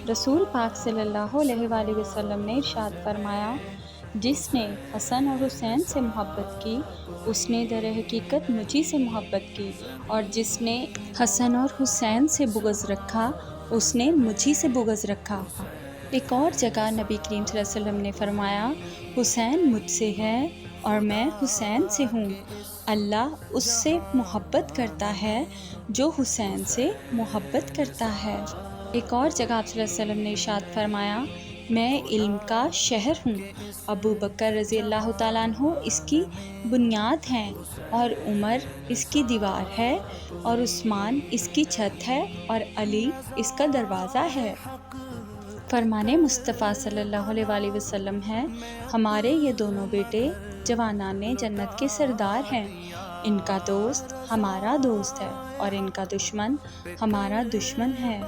رسول پاک صلی اللہ علیہ وآلہ وسلم نے ارشاد فرمایا، جس نے حسن اور حسین سے محبت کی اس نے در حقیقت مجھی سے محبت کی، اور جس نے حسن اور حسین سے بغض رکھا اس نے مجھی سے بغض رکھا۔ ایک اور جگہ نبی کریم صلی اللہ علیہ وسلم نے فرمایا، حسین مجھ سے ہے اور میں حسین سے ہوں۔ اللہ اس سے محبت کرتا ہے جو حسین سے محبت کرتا ہے۔ ایک اور جگہ آپ صلی اللہ علیہ وسلم نے ارشاد فرمایا، میں علم کا شہر ہوں، ابو بکر رضی اللہ تعالیٰ عنہ اس کی بنیاد ہیں، اور عمر اس کی دیوار ہے، اور عثمان اس کی چھت ہے، اور علی اس کا دروازہ ہے۔ فرمان مصطفیٰ صلی اللہ علیہ وآلہ وسلم ہے، ہمارے یہ دونوں بیٹے جوانان جنت کے سردار ہیں، ان کا دوست ہمارا دوست ہے اور ان کا دشمن ہمارا دشمن ہے۔